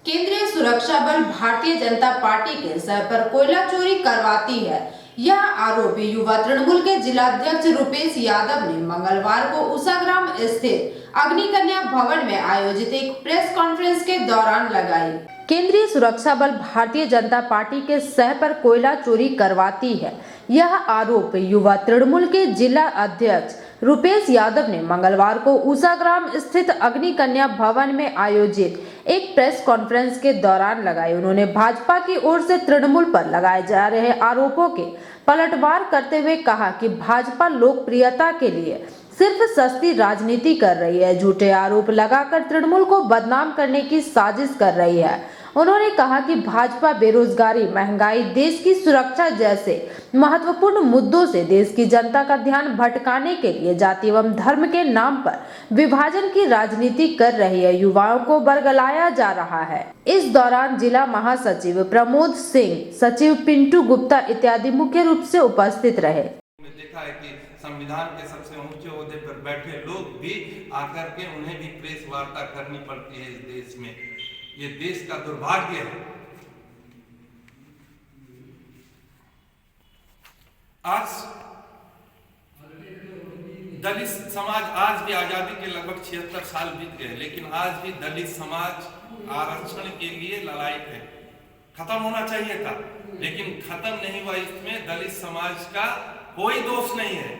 केंद्रीय सुरक्षा बल भारतीय जनता पार्टी के सर पर कोयला चोरी करवाती है। यह आरोप युवा तृणमूल के जिलाध्यक्ष रुपेश यादव ने मंगलवार को उषाग्राम स्थित अग्निकन्या भवन में आयोजित एक प्रेस कॉन्फ्रेंस के दौरान लगाई। केंद्रीय सुरक्षा बल भारतीय जनता पार्टी के सह पर कोयला चोरी करवाती है। यह आरोप युवा तृणमूल के जिला अध्यक्ष रुपेश यादव ने मंगलवार को उषाग्राम स्थित अग्निकन्या भवन में आयोजित एक प्रेस कॉन्फ्रेंस के दौरान लगाई। उन्होंने भाजपा की ओर से तृणमूल पर लगाए जा रहे आरोपों के पलटवार करते हुए कहा कि भाजपा लोकप्रियता के लिए सिर्फ सस्ती राजनीति कर रही है, झूठे आरोप लगाकर तृणमूल को बदनाम करने की साजिश कर रही है। उन्होंने कहा कि भाजपा बेरोजगारी, महंगाई, देश की सुरक्षा जैसे महत्वपूर्ण मुद्दों से देश की जनता का ध्यान भटकाने के लिए जाति एवं धर्म के नाम पर विभाजन की राजनीति कर रही है, युवाओं को बरगलाया जा रहा है। इस दौरान जिला महासचिव प्रमोद सिंह, सचिव पिंटू गुप्ता इत्यादि मुख्य रूप से उपस्थित रहे। देखा है कि संविधान के सबसे ऊंचे ओहदे पर बैठे लोग भी आकर के उन्हें भी प्रेस वार्ता करनी पड़ती है। इस देश में ये देश का दुर्भाग्य है। आज दलित समाज, आज भी आजादी के लगभग 76 साल बीत गए, लेकिन आज भी दलित समाज आरक्षण के लिए ललायत है। खत्म होना चाहिए था, लेकिन खत्म नहीं हुआ। इसमें दलित समाज का कोई दोष नहीं है,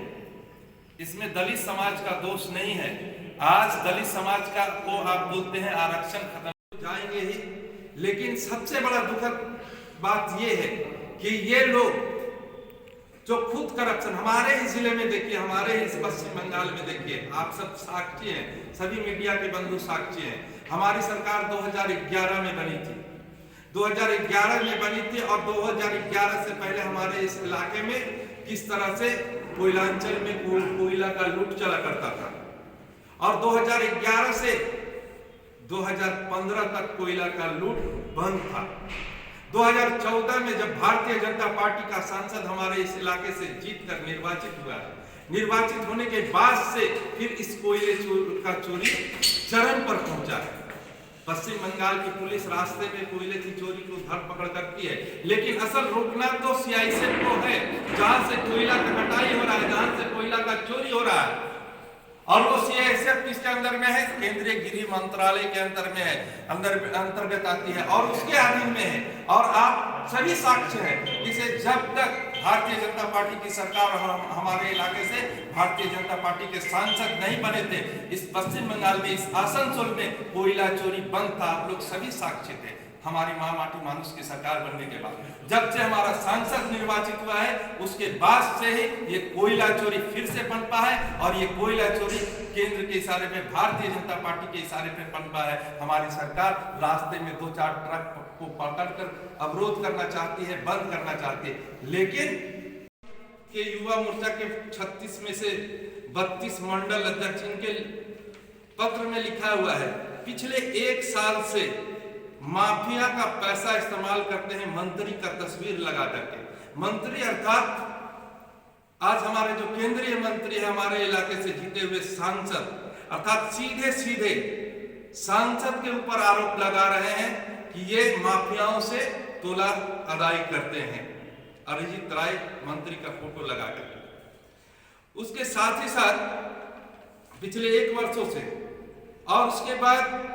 इसमें दलित समाज का दोष नहीं है। आज दलित समाज का को आप बोलते हैं आरक्षण खत्म जाएंगे ही, लेकिन सबसे बड़ा दुखद बात यह है कि ये लोग जो खुद करप्शन, हमारे ही जिले में देखिए, हमारे ही पश्चिम बंगाल में देखिए, आप सब साक्षी हैं, सभी मीडिया के बंधु साक्षी हैं। हमारी सरकार 2011 में बनी थी, 2011 में बनी थी, और 2011 से पहले हमारे इस इलाके में किस तरह से कोयलांचल में कोयला का लूट चला करता था, और 2011 से 2015 तक कोयला का लूट बंद था। 2014 में जब भारतीय जनता पार्टी का सांसद हमारे इस इलाके से जीतकर निर्वाचित हुआ, निर्वाचित होने के बाद से फिर इस कोयले का चोरी चरम पर पहुंचा है। पश्चिम बंगाल की पुलिस रास्ते में कोयले की चोरी को धरपकड़ करती है, लेकिन असल रोकना तो सीआईएसएफ को है, जहां से कोयला का कटाई हो रहा है, जहां से कोयला का चोरी हो रहा है। और वो सीआईएसएफ किसके अंदर में है? केंद्रीय गृह मंत्रालय के अंदर में है, अंतर्गत आती है और उसके अधीन में है। और आप सभी साक्ष्य हैं, इसे जब तक भारतीय जनता पार्टी की सरकार हमारे इलाके से भारतीय जनता पार्टी के सांसद नहीं बने थे, इस पश्चिम बंगाल में, इस आसनसोल में कोयला चोरी बंद था। आप लोग सभी साक्षी थे। हमारी मां माटी मानुष की सरकार बनने के बाद, जब से हमारा सांसद निर्वाचित हुआ है, उसके बाद से ही ये कोयला चोरी फिर से पनपा है, और ये कोयला चोरी केंद्र के इशारे पे, भारतीय जनता पार्टी के इशारे पे पनपा है। हमारी सरकार रास्ते में 2-4 ट्रक को पकड़कर अवरोध करना चाहती है, बंद करना चाहती है, लेकिन के युवा मोर्चा के 36 में से 32 मंडल अध्यक्ष, इनके पत्र में लिखा हुआ है, पिछले 1 साल से माफिया का पैसा इस्तेमाल करते हैं मंत्री का तस्वीर लगा करके। मंत्री अर्थात आज हमारे जो केंद्रीय मंत्री है, हमारे इलाके से जीते हुए सांसद, अर्थात सीधे सीधे सांसद के ऊपर आरोप लगा रहे हैं कि ये माफियाओं से तोला अदाई करते हैं। अरिजीत राय मंत्री का फोटो लगा करके, उसके साथ ही साथ पिछले 1 वर्षों से, और उसके बाद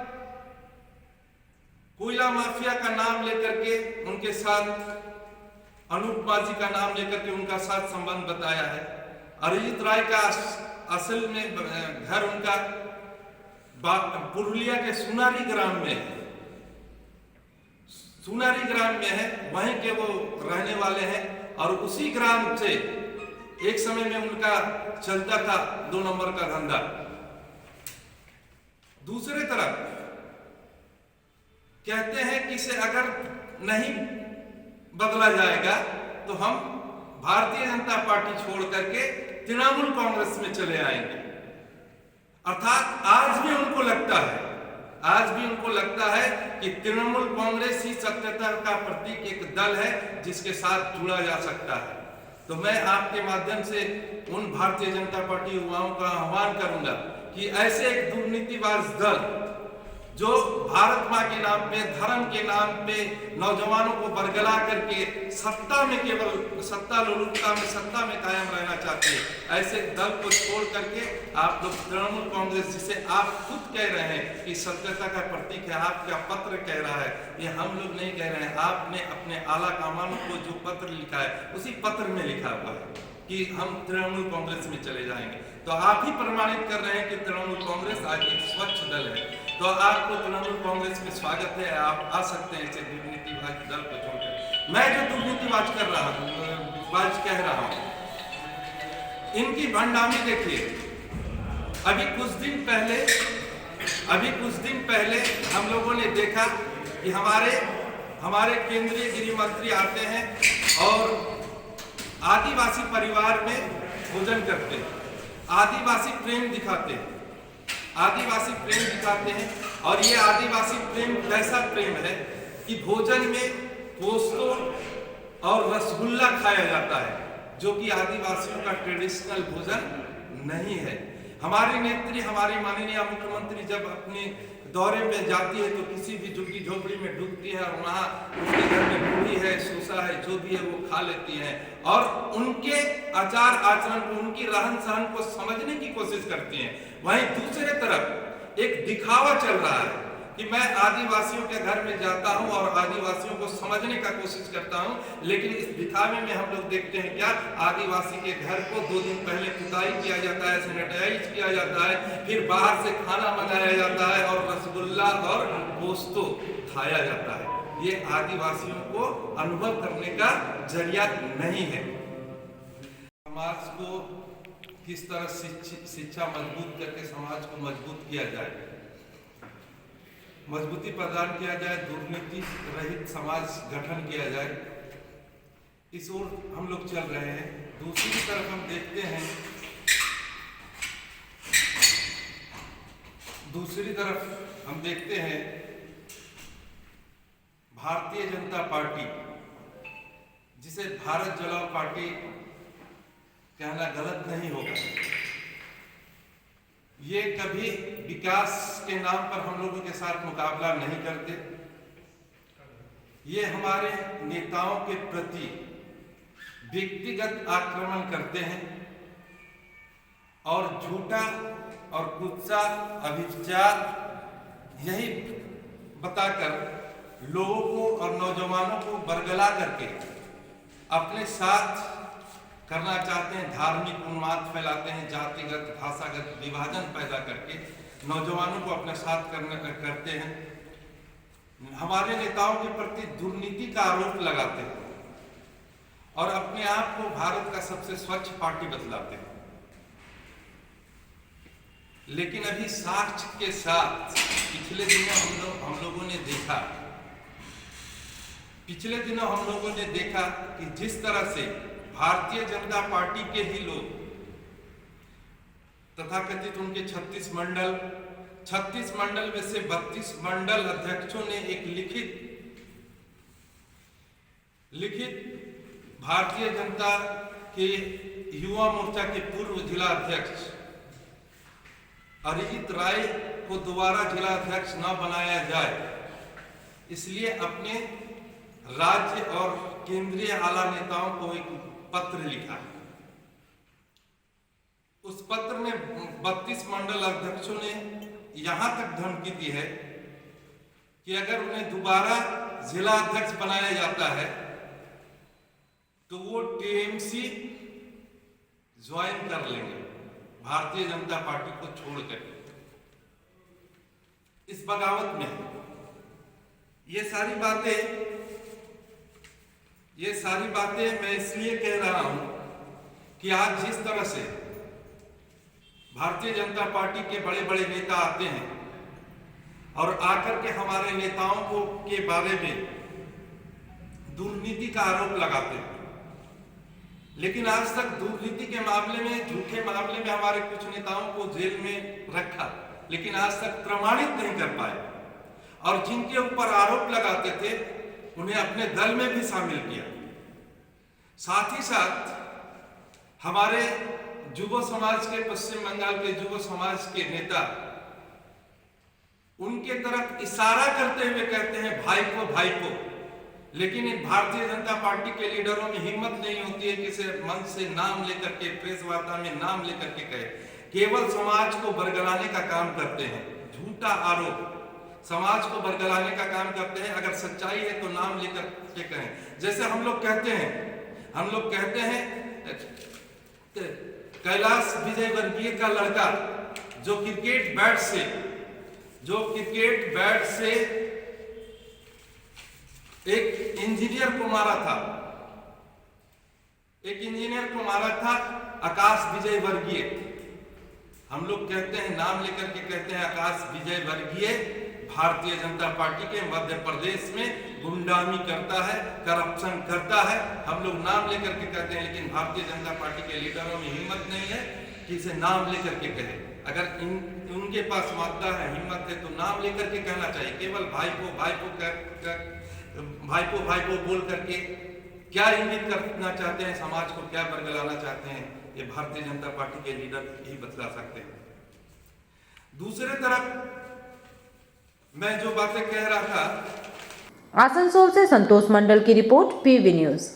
कोयला माफिया का नाम लेकर के उनके साथ, अनूप माझी का नाम लेकर के उनका साथ संबंध बताया है। अरिजीत राय का असल में घर उनका पुरुलिया के सुनारी ग्राम में है, सुनारी ग्राम में है, वहीं के वो रहने वाले हैं। और उसी ग्राम से एक समय में उनका चलता था 2 नंबर का धंधा। दूसरे तरफ कहते हैं कि इसे अगर नहीं बदला जाएगा तो हम भारतीय जनता पार्टी छोड़ करके तृणमूल कांग्रेस में चले आएंगे। अर्थात आज भी उनको लगता है कि तृणमूल कांग्रेस ही सत्यता का प्रतीक, एक दल है जिसके साथ जुड़ा जा सकता है। तो मैं आपके माध्यम से उन भारतीय जनता पार्टी युवाओं का आह्वान करूंगा कि ऐसे एक दुर्नीतिबाज दल जो भारत माँ के नाम पे, धर्म के नाम पे नौजवानों को बरगला करके सत्ता में, केवल सत्ता लोलुपता में, सत्ता में कायम रहना चाहते हैं, ऐसे दल को छोड़ करके आप लोग तृणमूल कांग्रेस, जिसे आप खुद कह रहे हैं कि सभ्यता का प्रतीक है, आपका पत्र कह रहा है, ये हम लोग नहीं कह रहे हैं, आपने अपने आला कमान को जो पत्र लिखा है उसी पत्र में लिखा हुआ है कि हम तृणमूल कांग्रेस में चले जाएंगे। तो आप ही प्रमाणित कर रहे हैं कि तृणमूल कांग्रेस आज एक स्वच्छ दल है। तो आपको तृणमूल कांग्रेस में स्वागत है, आप आ सकते हैं ऐसे दुर्नीतिवाज दल को छोड़कर। मैं जो दुर्नीतिवाज कर रहा हूँ, बाज कह रहा हूँ, इनकी भंडामी देखिए। अभी कुछ दिन पहले हम लोगों ने देखा कि हमारे केंद्रीय गृह मंत्री आते हैं और आदिवासी परिवार में भोजन करते हैं, आदिवासी प्रेम दिखाते हैं, और ये आदिवासी प्रेम कैसा प्रेम है कि भोजन में पोस्तो और रसगुल्ला खाया जाता है, जो कि आदिवासियों का ट्रेडिशनल भोजन नहीं है। हमारी नेत्री, हमारी माननीय मुख्यमंत्री जब अपने दौरे में जाती है तो किसी भी झुग्गी झोपड़ी में डूबती है और वहाँ उसके घर में पूरी है, सोसा है, जो भी है वो खा लेती हैं और उनके आचार आचरण को, उनकी रहन सहन को समझने की कोशिश करती हैं। वहीं दूसरे तरफ एक दिखावा चल रहा है कि मैं आदिवासियों के घर में जाता हूं और आदिवासियों को समझने का कोशिश करता हूं, लेकिन इस दिखावे में हम लोग देखते हैं क्या, आदिवासी के घर को 2 दिन पहले पुताई किया जाता है, सैनिटाइज किया जाता है, फिर बाहर से खाना मंगाया जाता है और रसगुल्ला और पोस्तो खाया जाता है। ये आदिवासियों को अनुभव करने का जरिया नहीं है। समाज को किस तरह शिक्षा मजबूत करके समाज को मजबूत किया जाए, मजबूती प्रदान किया जाए, दुर्नीति रहित समाज गठन किया जाए, इस ओर हम लोग चल रहे हैं। दूसरी तरफ हम देखते हैं भारतीय जनता पार्टी, जिसे भारत जलाओ पार्टी कहना गलत नहीं होगा, ये कभी विकास के नाम पर हम लोगों के साथ मुकाबला नहीं करते। ये हमारे नेताओं के प्रति व्यक्तिगत आक्रमण करते हैं और झूठा और गुस्सा, अभिचार यही बताकर लोगों को और नौजवानों को बरगला करके अपने साथ करना चाहते हैं, धार्मिक उन्माद फैलाते हैं, जातिगत भाषागत विभाजन पैदा करके नौजवानों को अपने साथ करते हैं। हमारे नेताओं के प्रति दुर्नीति का आरोप लगाते हैं और अपने आप को भारत का सबसे स्वच्छ पार्टी बतलाते हैं। लेकिन अभी साक्ष्य के साथ पिछले दिनों हम लोगों ने देखा कि जिस तरह से भारतीय जनता पार्टी के ही लोग, तथाकथित उनके 36 मंडल में से 32 मंडल अध्यक्षों ने एक लिखित भारतीय जनता के युवा मोर्चा के पूर्व जिला अध्यक्ष अरिजीत राय को दोबारा जिला अध्यक्ष न बनाया जाए, इसलिए अपने राज्य और केंद्रीय आला नेताओं को एक पत्र लिखा। उस पत्र में 32 मंडल अध्यक्षों ने यहां तक धमकी दी है कि अगर उन्हें दोबारा जिला अध्यक्ष बनाया जाता है तो वो टीएमसी ज्वाइन कर लेंगे, भारतीय जनता पार्टी को छोड़कर। इस बगावत में ये सारी बातें मैं इसलिए कह रहा हूं कि आज जिस तरह से भारतीय जनता पार्टी के बड़े बड़े नेता आते हैं और आकर के हमारे नेताओं को के बारे में दुर्नीति का आरोप लगाते हैं, लेकिन आज तक दुर्नीति के मामले में, झूठे मामले में हमारे कुछ नेताओं को जेल में रखा, लेकिन आज तक प्रमाणित नहीं कर पाए, और जिनके ऊपर आरोप लगाते थे उन्हें अपने दल में भी शामिल किया। साथ ही साथ हमारे युवा समाज के, पश्चिम बंगाल के युवा समाज के नेता उनके तरफ इशारा करते हुए कहते हैं भाईपो भाईपो। लेकिन इन भारतीय जनता पार्टी के लीडरों में हिम्मत नहीं होती है कि इसे मंच से नाम लेकर के, प्रेस वार्ता में नाम लेकर के कहे। केवल समाज को बरगलाने का काम करते हैं, झूठा आरोप, समाज को बरगलाने का काम करते हैं। अगर सच्चाई है तो नाम लेकर के कहें। जैसे हम लोग कहते हैं कैलाश विजयवर्गीय का लड़का जो क्रिकेट बैट से एक इंजीनियर को मारा था, आकाश विजयवर्गीय। हम लोग कहते हैं, नाम लेकर के कहते हैं आकाश विजयवर्गीय भारतीय जनता पार्टी के मध्य प्रदेश में गुंडामी करता है, करप्शन करता है। हम लोग नाम लेकर के कहते हैं, लेकिन भारतीय जनता पार्टी के लीडरों में हिम्मत नहीं है कि इसे नाम लेकर के कहे। अगर उनके पास मात्रा है, हिम्मत है, तो नाम लेकर के कहना चाहिए। केवल भाईपो बोल करके क्या इंगित करना चाहते हैं, समाज को क्या बरगलाना चाहते हैं, ये भारतीय जनता पार्टी के लीडर ही बतला सकते हैं। दूसरे तरफ मैं जो बातें कह रहा था, आसनसोल से संतोष मंडल की रिपोर्ट, पीवी न्यूज।